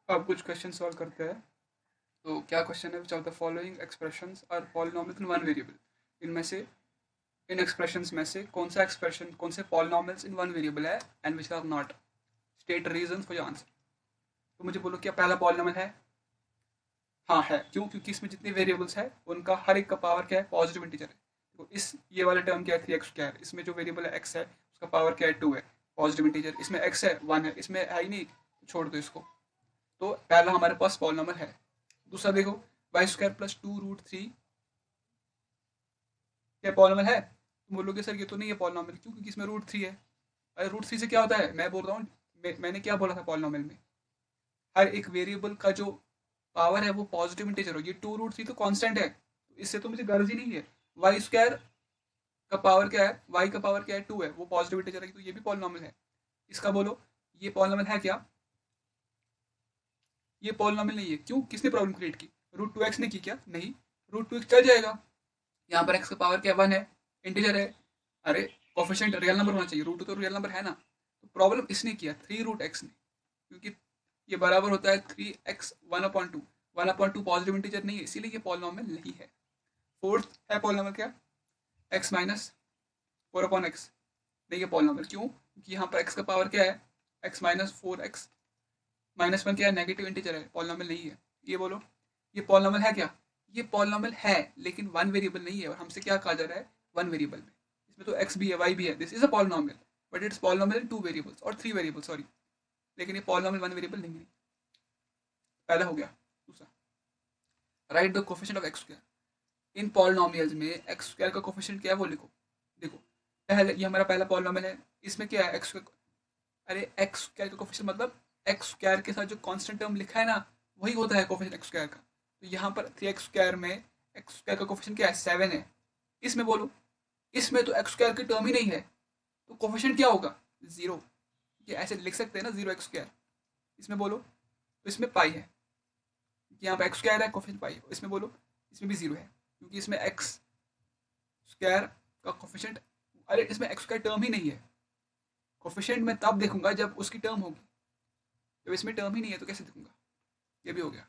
अब कुछ question solve करते हैं। तो क्या क्वेश्चन है, which of the following expressions are polynomial in one variable. इनमें से, इन एक्सप्रेशंस में से कौन सा एक्सप्रेशन, कौन से पॉलिनॉमियल्स इन वन वेरिएबल है and which are not. State reason for your answer. तो मुझे बोलो, क्या पहला पॉलिनॉमियल है? हाँ है। क्यों? क्योंकि इसमें जितने वेरिएबल्स है उनका हर एक का पावर क्या है? पॉजिटिव इंटीजर है। तो इस ये वाला टर्म क्या है? 3x²। इसमें जो वेरिएबल है x है, उसका पावर क्या है? 2 है, पॉजिटिव इंटीजर। इसमें x है, 1 है, इसमें है ही नहीं, तो छोड़ दो इसको। तो पहला हमारे पास पॉलिनॉमियल है। दूसरा देखो, y² प्लस 2√3 क्या पॉलिनॉमियल है? तुम बोलोगे सर ये तो नहीं है पॉलिनॉमियल। क्यों? क्योंकि इसमें √3 है। अरे √3 से क्या होता है? मैं बोल रहा हूँ, मैंने क्या बोला था पॉलिनॉमियल में? हर एक वेरिएबल का जो पावर है वो पॉजिटिव इंटीजर हो। ये 2√3 तो कांस्टेंट है, तो इससे तो मुझे गर्ज ही नहीं है। y² का पावर क्या है? y का पावर क्या है? 2 है, वो पॉजिटिव इंटीजर है, तो ये भी पॉलिनॉमियल है। इसका बोलो, ये पॉलिनॉमियल है क्या? ये पॉलिनॉमियल नहीं है। क्यों? किसने प्रॉब्लम क्रिएट की? √2x ने की क्या? नहीं, √2x चल जाएगा। यहाँ पर x का पावर क्या? 1 है, इंटीजर है। अरे कोफिशिएंट रियल नंबर होना चाहिए, √2 तो रियल नंबर है ना। तो प्रॉब्लम इसने किया 3√x ने, क्योंकि ये बराबर होता है 3x 1/2। 1/2 पॉजिटिव इंटीजर नहीं है, इसीलिए ये पॉलिनॉमियल नहीं है। फोर्थ है पॉलिनॉमियल क्या? x minus 4/x। नहीं, ये पॉलिनॉमियल। क्यों? क्योंकि यहाँ पर x का पावर क्या है? x माइनस 4x माइनस 1 क्या है? नेगेटिव इंटीजर है, पॉलिनॉमियल नहीं है। ये बोलो, ये पॉलिनॉमियल है क्या? ये पॉलिनॉमियल है, लेकिन वन वेरिएबल नहीं है। और हमसे क्या कहा जा रहा है? वन वेरिएबल में। इसमें तो x भी है, y भी है। This is a polynomial, but it's polynomial in 2 variables और 3 वेरिएबल्स, सॉरी। लेकिन ये पॉलिनॉमियल वन वेरिएबल नहीं है। पहला हो गया। दूसरा, right the coefficient of x²। In polynomials में x² का कोफिशिएंट क्या है वो लिखो। देखो, पहले ये हमारा पहला पॉलिनॉमियल है। इसमें क्या है? x। अरे x² का कोफिशिएंट मतलब x² के साथ जो कांस्टेंट टर्म लिखा है ना, वही होता है कोफिशिएंट x² का। तो यहाँ पर 3x² में x² का कोफिशिएंट क्या है? 7 है। इसमें बोलो, इसमें तो x² की टर्म ही नहीं है, तो कोफिशिएंट क्या होगा? 0। ये ऐसे लिख सकते हैं ना, 0x²। इसमें बोलो, तो इसमें पाई है, क्योंकि यहाँ पर x² है, कोफिशिएंट पाई है। इसमें बोलो, इसमें भी 0 है, क्योंकि इसमें x² का कोफिशिएंट, अरे इसमें x² टर्म ही नहीं है। कोफिशिएंट मैं तब देखूंगा जब उसकी टर्म होगी, जब इसमें टर्म ही नहीं है तो कैसे देखूंगा? ये भी हो गया।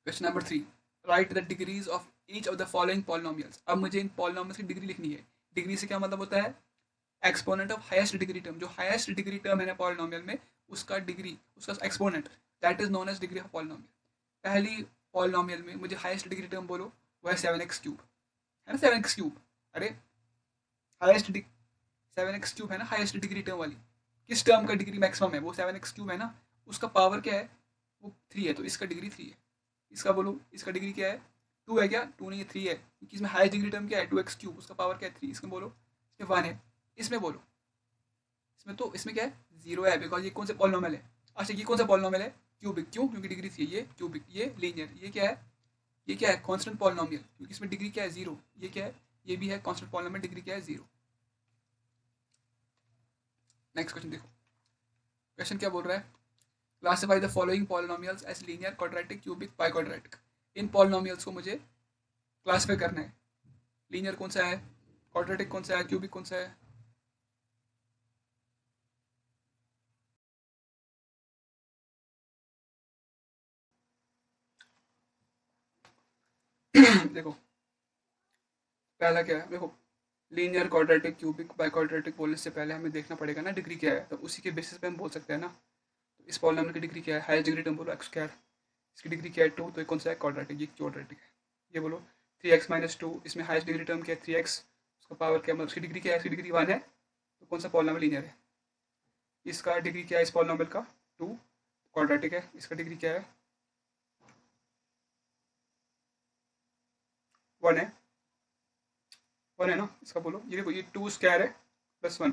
Question number 3, right the degrees of each of the following polynomials. अब मुझे इन पॉलिनॉमियल्स की डिग्री लिखनी है। डिग्री से क्या मतलब होता है? Exponent of highest degree term. जो हाईएस्ट डिग्री टर्म है ना पॉलिनॉमियल में, उसका डिग्री, उसका exponent, that is known as degree of polynomial. पहली पॉलिनॉमियल में मुझे हाईएस्ट डिग्री टर्म बोलो, वो है 7x³ है ना, 7x³। अरे हाईएस्ट 7x³ है ना, हाईएस्ट डिग्री टर्म वाली। किस टर्म का डिग्री मैक्सिमम है? वो 7x³ है ना। उसका पावर क्या है? वो 3 है, तो इसका डिग्री 3 है। इसका बोलो, इसका डिग्री क्या है? 2 है क्या? 2 नहीं है, 3 है, क्योंकि इसमें हाईएस्ट डिग्री टर्म क्या है? 2x³, उसका पावर क्या है? 3। इसमें बोलो, इसमें 1 है। इसमें बोलो, इसमें तो इसमें क्या है? 0 है, बिकॉज ये कौन सा पॉलिनॉमियल है? अच्छा, ये कौन सा पॉलिनॉमियल है? क्यूबिक। क्यों? क्योंकि डिग्री 3 है। ये क्यूबिक, ये लीनियर। ये क्या है? ये क्या है? कांस्टेंट पॉलिनॉमियल, क्योंकि इसमें डिग्री क्या है? 0। ये क्या है? ये भी है कांस्टेंट पॉलिनॉमियल, डिग्री क्या है? 0। नेक्स्ट क्वेश्चन देखो। क्वेश्चन क्या बोल रहा है? Classify the following polynomials as linear, quadratic, cubic, biquadratic. इन पॉलिनॉमियल्स को मुझे क्लासिफाई करना है। लीनियर कौन सा है? क्वाड्रेटिक कौन सा है? क्यूबिक कौन सा है? देखो, पहला क्या है? देखो, लीनियर, क्वाड्रेटिक, क्यूबिक, बाइक्वाड्रेटिक बोलने से पहले हमें देखना पड़ेगा ना डिग्री क्या है, तो उसी के बेसिस पे हम बोल सकते हैं ना। तो इस पॉलिनॉमियल की डिग्री क्या है? हाईएस्ट डिग्री टर्म बोलो x²। इसकी डिग्री क्या है? 2। तो ये कौन सा है? क्वाड्रेटिक, ये क्वाड्रेटिक है। ये बोलो 3x-2, इसमें हाईएस्ट डिग्री टर्म क्या है? 3x। उसका पावर क्या, मतलब उसकी डिग्री क्या है? इसकी डिग्री 1 है, तो कौन सा पॉलिनॉमियल लीनियर है? इसका डिग्री क्या है इस पॉलिनॉमियल का? 2। क्वाड्रेटिक है। इसका डिग्री क्या है? 1 है। 1 है ना। इसका बोलो, ये देखो, ये 2² है प्लस 1,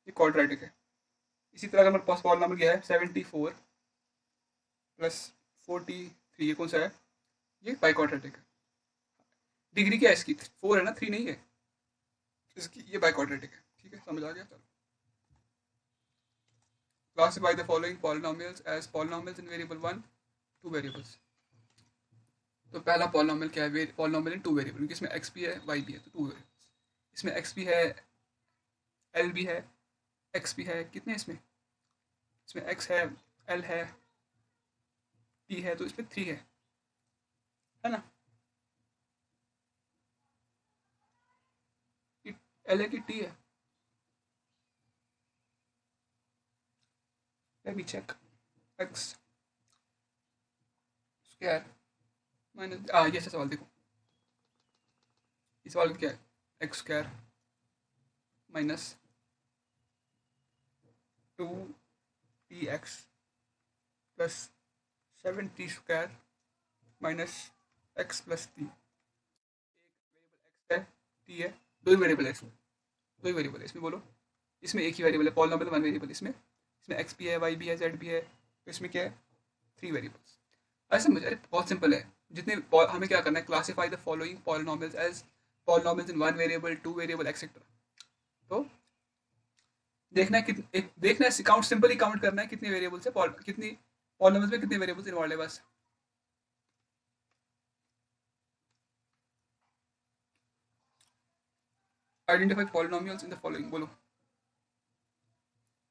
ये क्वाड्रेटिक है। इसी तरह का हमारे पास पॉलिनॉमियल क्या है? 74 प्लस 43, ये कौन सा है? ये बाइक्वाड्रेटिक है। डिग्री क्या है इसकी? 4 है ना, 3 नहीं है। इसकी ये बाइक्वाड्रेटिक है। ठीक है, समझ आ गया? चलो, classify the following polynomials as polynomials in variable 1, 2 variables. तो पहला पॉलिनॉमियल क्या है? पॉलिनॉमियल इन 2 वेरिएबल, क्योंकि इसमें x भी है, y भी है, तो 2 वेरिएबल्स। इसमें x भी है, l भी है, x भी है। कितने इसमें? इसमें x है, एल है, टी है, तो इसमें 3 है ना? एल है कि टी है? Let me check. X square minus ये सवाल देखो, इस सवाल क्या है? X square minus 2 t x plus 7 t square minus x plus t. एक वेरिएबल एक्स है, टी है, दो ही वेरिएबल है इसमें, दो ही वेरिएबल है इसमें, बोलो। इसमें एक ही वेरिएबल है, पॉलिनॉमियल वन वेरिएबल इसमें, इसमें एक्स भी है, वाई भी है, जेड भी है, तो इसमें क्या है? 3 वेरिएबल्स। ऐसे मुझे, अरे बहुत सिंपल है। जितने हमें क्या करना है, classify the following polynomials as polynomials in one variable, two variable etcetera. तो देखना है देखना है, काउंट, सिंपली काउंट करना है कितने वेरिएबल्स है, कितनी पॉलिनॉमियल्स में कितने वेरिएबल्स इन्वॉल्व है, बस। Identify polynomials in the following, बोलो।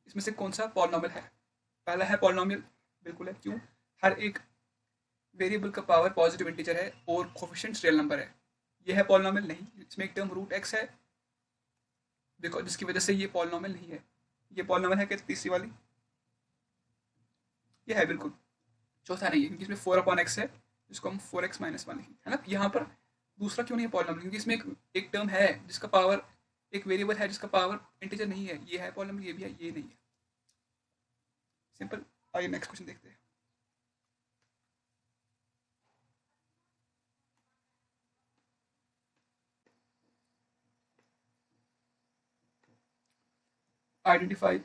इसमें से कौन सा पॉलिनॉमियल है? पहला है पॉलिनॉमियल, बिल्कुल है, क्यों? हर एक वेरिएबल का पावर पॉजिटिव इंटीजर है और कोफिशिएंट्स रियल नंबर है। ये है पॉलिनॉमियल? नहीं, इसमें एक टर्म रूट एक्स है, देखो, जिसकी वजह से ये पॉलिनॉमियल नहीं है। ये पॉलिनॉमियल है क्या तीसरी वाली? ये है बिल्कुल। चौथा नहीं है, क्योंकि इसमें 4/x है, जिसको हम 4x-1 लिखेंगे, है ना? यहाँ पर दूसरा क्यों नहीं है पॉलिनॉमियल? क्योंकि इसमें एक टर्म है जिसका पावर, एक वेरिएबल है जिसका पावर इंटीजर नहीं है। ये है पॉलिनॉमियल, ये भी है, ये नहीं है। सिंपल। आइए नेक्स्ट क्वेश्चन देखते हैं। Identify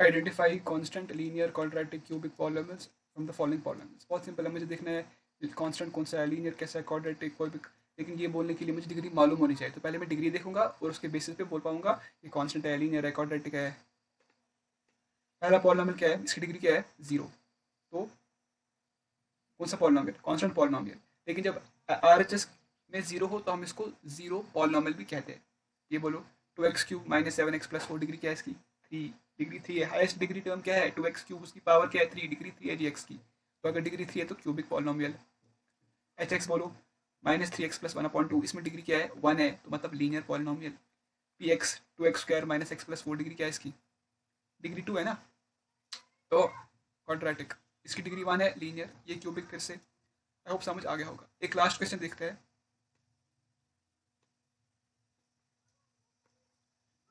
identify constant linear quadratic cubic polynomials from the following polynomials. बहुत सिंपल है, मुझे देखना है कांस्टेंट कौन सा है, लीनियर कैसा है, क्वाड्रेटिक, क्यूबिक। लेकिन ये बोलने के लिए मुझे डिग्री मालूम होनी चाहिए, तो पहले मैं डिग्री देखूंगा और उसके बेसिस पे बोल पाऊंगा कि कांस्टेंट है, लीनियर है, क्वाड्रेटिक है। पहला पॉलिनॉमियल क्या है, इसकी डिग्री क्या है? 0। तो कौन सा पॉलिनॉमियल? Constant polynomial. लेकिन जब आरएचएस में 0 हो तो हम इसको 0 पॉलिनॉमियल भी कहते हैं। ये बोलो, 2x³ minus 7x plus 4, degree क्या है इसकी? 3। डिग्री 3 है, हाईएस्ट डिग्री टर्म क्या है? 2x³, उसकी पावर क्या है? 3, डिग्री 3 है जी एक्स की। तो अगर डिग्री 3 है तो क्यूबिक पॉलिनॉमियल। एच एक्स बोलो, -3x प्लस 1/2, इसमें डिग्री क्या है? 1 है, तो मतलब linear polynomial. P x 2x² minus x plus 4, degree क्या है इसकी? डिग्री 2 है ना, तो क्वाड्रेटिक। इसकी डिग्री 1 है, लीनियर। ये क्यूबिक। फिर से आई होप समझ आ गया होगा। एक लास्ट क्वेश्चन देखते हैं।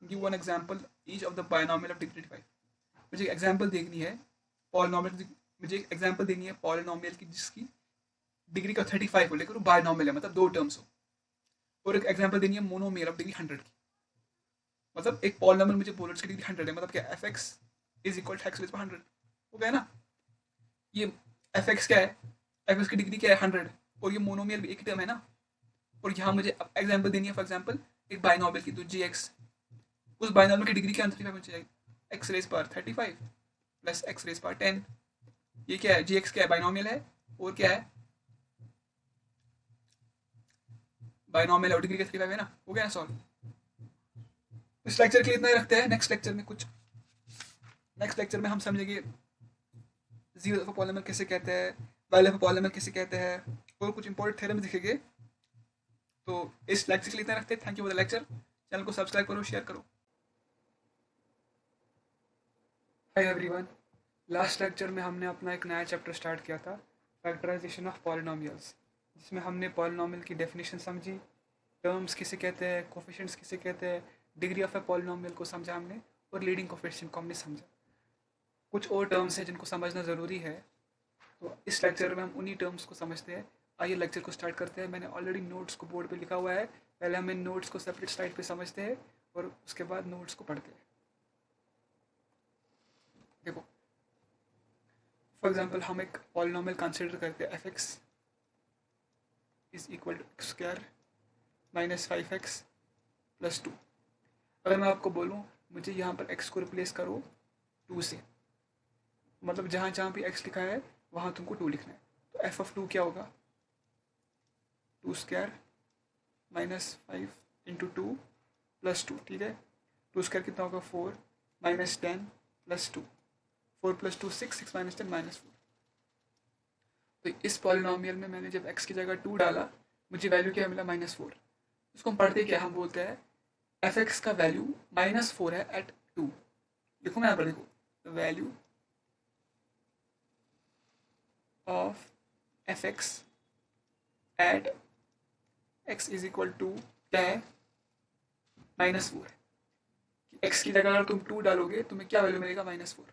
Give one example each of the binomial of degree 5। मुझे एग्जांपल देखनी है पॉलिनॉमियल, मुझे एक एग्जांपल देनी है पॉलिनॉमियल की जिसकी डिग्री का 35 हो, लेकिन वो बायनॉमियल है, मतलब दो टर्म्स हो। और एक एग्जांपल देनी है मोनोमियल ऑफ डिग्री 100 की। मतलब एक पॉलिनॉमियल मुझे बोलो जिसकी डिग्री 100 है, मतलब क्या? F x is equal to x raise power 100 हो गया ना? ये एफ एक्स क्या है? एफ एक्स की डिग्री क्या है? 100। और ये मोनोमियल भी एक टर्म है ना। और यहाँ मुझे एग्जांपल देनी है, फॉर एग्जांपल एक बायनॉमियल की, तो जी एक्स, उस बायनॉमियल की डिग्री क्या 35 होनी चाहिए? X raise power 35 plus x raise power 10। ये क्या है? जी एक्स क्या है? बायनॉमियल है। और क्या है? बायनॉमियल है और डिग्री का 35 है ना। हो गया ना सॉल्व? इस लेक्चर के लिए इतना ही रखते हैं। नेक्स्ट लेक्चर में हम समझेंगे जीरो ऑफ पॉलिनॉमियल कैसे कहते हैं, वैल्यू ऑफ पॉलिनॉमियल कैसे कहते हैं, और कुछ इंपॉर्टेंट थ्योरम दिखेंगे। तो इस लेक्चर के लिए इतना रखते हैं। Thank you for the lecture. Channel को सब्सक्राइब करो, शेयर करो। Hi everyone. लास्ट लेक्चर में हमने अपना एक नया चैप्टर स्टार्ट किया था, फैक्टराइजेशन ऑफ पॉलिनॉमियल्स, जिसमें हमने पॉलिनॉमियल की डेफिनेशन समझी, टर्म्स किसे कहते हैं, कोफिशिएंट्स किसे कहते हैं, डिग्री ऑफ ए पॉलिनॉमियल को समझा हमने, और लीडिंग कोफिशिएंट को हमने समझा। कुछ और टर्म्स हैं जिनको समझना ज़रूरी है, तो इस लेक्चर में हम उन्हीं टर्म्स को समझते हैं। आइए लेक्चर को स्टार्ट करते हैं। मैंने ऑलरेडी नोट्स को बोर्ड पे लिखा हुआ है। पहले हम इन नोट्स को सेपरेट स्लाइड पे समझते हैं और उसके बाद नोट्स को पढ़ते हैं। देखो, फॉर एग्जांपल हम एक पॉलिनॉमियल कंसीडर करते हैं, f x is equal to x square minus 5x plus 2। अगर मैं आपको बोलूँ मुझे यहाँ पर x को रिप्लेस करो 2 से, मतलब जहाँ जहाँ भी x लिखा है वहाँ तुमको 2 लिखना है, तो एफ ऑफ 2 क्या होगा? 2 स्क्वायर माइनस 5 इंटू 2 प्लस 2, ठीक है। 2 स्क्वायर कितना होगा? 4 माइनस 10 प्लस 2, 4 + 2 6, 6 - 10 -4। तो इस पॉलिनोमियल में मैंने जब x की जगह 2 डाला, मुझे वैल्यू क्या मिला? -4। इसको हम पढ़ते क्या? हम बोलते हैं एफ एक्स का वैल्यू -4 है एट 2। देखो मैं यहाँ पर देखो, value of f x at x is equal to क्या है? -4 है। x की जगह अगर तुम 2 डालोगे तुम्हें क्या वैल्यू मिलेगा? -4।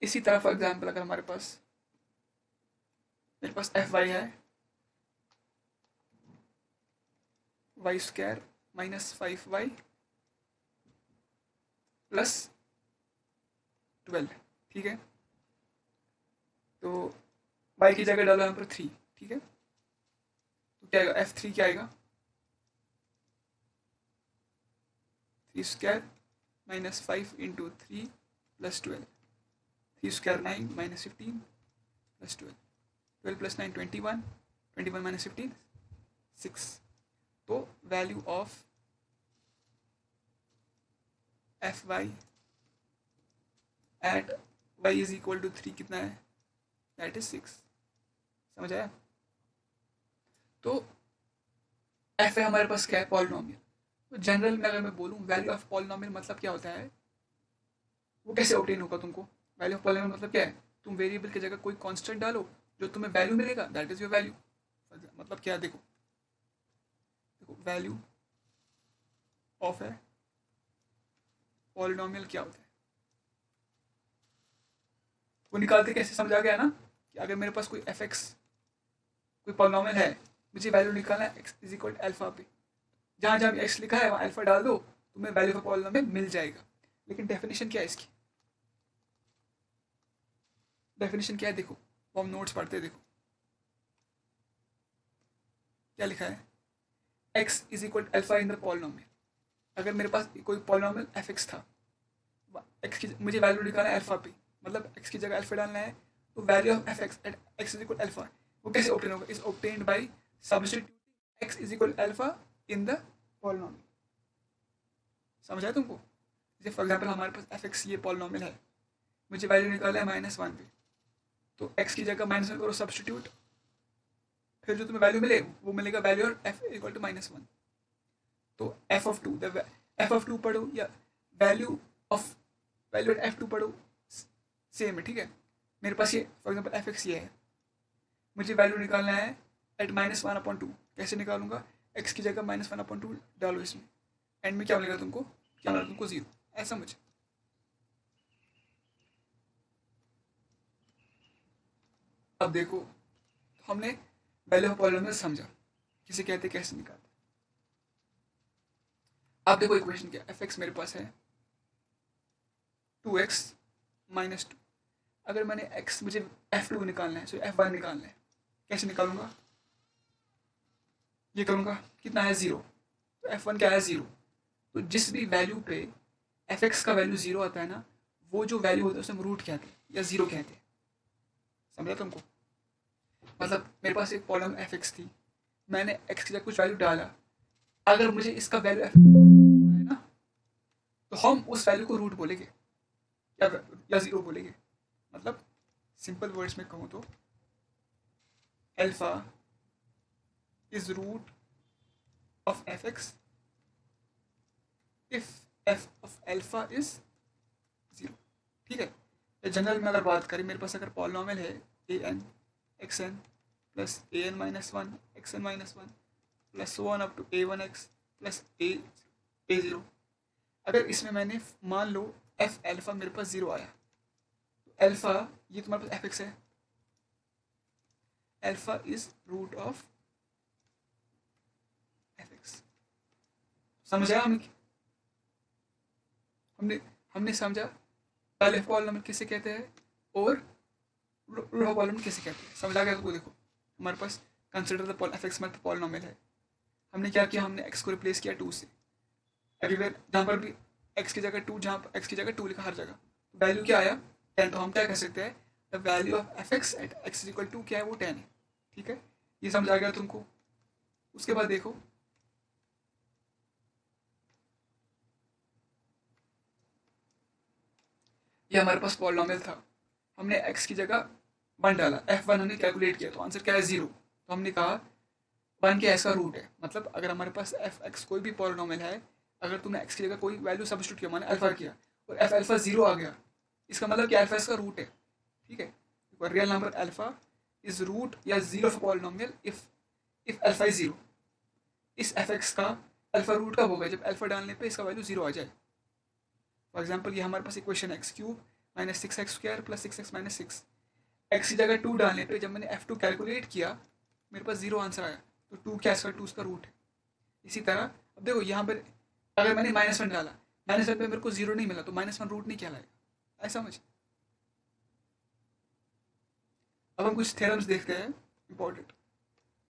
इसी तरह फॉर एग्जाम्पल अगर मेरे पास एफ वाई है, वाई स्क्वायर -5y प्लस 12, ठीक है। तो y की जगह डालो यहाँ पर 3, ठीक है। तो क्या आएगा? f3 क्या आएगा? 3 स्क्वायर -5 × 3 + 12, 3 स्क्वायर 9 -15 + 12, 12 + 9 21, 21 - 15 6। तो value of f y at y is equal to 3 कितना है? That is 6। समझ आया? तो एफ है हमारे पास क्या है? पॉलिनोमियल। तो जनरल में अगर मैं बोलूँ वैल्यू ऑफ पॉलिनोमियल मतलब क्या होता है, वो कैसे ऑब्टेन होगा तुमको? वैल्यू ऑफ पॉलिनोमियल मतलब क्या है? तुम वेरिएबल की जगह कोई कांस्टेंट डालो, जो तुम्हें वैल्यू मिलेगा दैट इज योर वैल्यू। मतलब क्या? देखो देखो वैल्यू ऑफ है पॉलिनोमियल क्या होता है वो निकालते कैसे? समझा गया ना कि अगर मेरे पास कोई एफ एक्स कोई पॉलिनोमियल है, मुझे वैल्यू निकालना है x इज इक्वल अल्फा पे, जहाँ जहाँ x लिखा है वहाँ अल्फा डाल दो, तुम्हें वैल्यू ऑफ पॉलिनोमियल मिल जाएगा। लेकिन डेफिनेशन क्या है इसकी? डेफिनेशन क्या है? देखो वो हम नोट्स पढ़ते देखो क्या लिखा है, x is equal alpha in the polynomial. अगर मेरे पास कोई पॉलिनोमियल एफ एक्स था, x की मुझे वैल्यू निकालना है अल्फा पे, मतलब x की जगह अल्फा डालना है, तो value of f x at x is equal alpha वो कैसे ऑब्टेन होगा? Is obtained by substituting x is equal alpha in the polynomial. समझ आया तुमको? जैसे फॉर एग्जांपल हमारे पास एफ एक्स ये पॉलिनोमियल है, मुझे वैल्यू निकालना है -1 पे, तो x की जगह -1 करो सब्स्टिट्यूट, फिर जो तुम्हें वैल्यू मिले वो मिलेगा value of f equal to -1। तो f ऑफ 2 एफ ऑफ 2 पढ़ो या वैल्यू एट f2 पढ़ो, सेम है, ठीक है। मेरे पास ये फॉर एग्जांपल एफ एक्स ये है, मुझे वैल्यू निकालना है एट -1/2। कैसे निकालूंगा? x की जगह -1/2 डालो इसमें, एंड में क्या मिलेगा तुमको? क्या मिलेगा तुमको? 0। ऐसा मुझे अब देखो हमने वैल्यू ऑफ पॉलिनोमियल समझा किसे कहते हैं, कैसे निकालते। अब देखो इक्वेशन क्या, एफ एक्स मेरे पास है 2x - 2। अगर मैंने x मुझे f2 निकालना है, सो f1 निकालना है, कैसे निकालूंगा? ये करूंगा, कितना है? 0। तो f1 क्या है? 0। तो जिस भी वैल्यू पे एफ एक्स का वैल्यू 0 आता है ना, वो जो वैल्यू होता है उसे हम रूट कहते हैं या 0 कहते हैं। समझा तुमको? मतलब मेरे पास एक पॉलिनोमियल एफ एक्स थी, मैंने x की जगह कुछ वैल्यू डाला, अगर मुझे इसका वैल्यू f है ना, तो हम उस वैल्यू को रूट बोलेंगे या 0 बोलेंगे। मतलब सिंपल वर्ड्स में कहूँ तो alpha is root of f x if f of alpha is 0, ठीक है। जनरल में अगर बात करें, मेरे पास अगर पॉलिनोमियल है an xn plus an -1 xn -1 plus 1 up to a1x plus a0, अगर इसमें मैंने मान लो एफ अल्फा मेरे पास 0 आया, तो अल्फा ये तुम्हारे पास एफ एक्स है, alpha is root of f x. समझा हमने हमने समझा पहले पॉलिनोमियल किसे कहते हैं और रो पॉलिनोमियल किसे कहते हैं। समझ आ गया? तो देखो हमारे पास कंसिडर द एफ एक्स मतलब पॉलिनोमियल है, हमने क्या किया? हमने x को रिप्लेस किया 2 से, एवरीवेयर जहाँ पर भी x की जगह 2, जहाँ x की जगह 2 लिखा हर जगह, वैल्यू क्या आया? 10। तो हम क्या कह सकते हैं, the value of f x at x is equal to क्या है? वो 10 है, ठीक है। ये समझ आ गया तुमको? उसके बाद देखो ये हमारे पास पॉलिनोमियल था, हमने x की जगह 1 डाला, f1 हमने कैलकुलेट किया तो आंसर क्या है 0। तो हमने कहा 1 के x का रूट है, मतलब अगर हमारे पास f(x) कोई भी पॉलिनोमियल है, अगर तुमने x की जगह कोई वैल्यू सब्स्टिट्यूट किया, माने अल्फा किया और f अल्फा 0 आ गया, इसका मतलब कि अल्फा इसका रूट है। ठीक है, real number alpha is root या zero of polynomial if alpha is 0। इस f(x) का अल्फा रूट कब होगा, जब अल्फा डालने पे इसका वैल्यू 0 आ जाए। फॉर एग्जाम्पल ये हमारे पास इक्वेशन है x³ minus 6x² plus 6x minus 6, x की जगह 2 डालने पे जब मैंने f2 कैलकुलेट किया मेरे पास 0 आंसर आया, तो 2 क्या इसका 2 इसका रूट है। इसी तरह अब देखो यहाँ पर अगर मैंने -1 डाला, -1 पे मेरे को 0 नहीं मिला तो -1 रूट नहीं कहलाएगा, ऐसा समझ। अब हम कुछ थ्योरम्स देखते हैं इंपॉर्टेंट।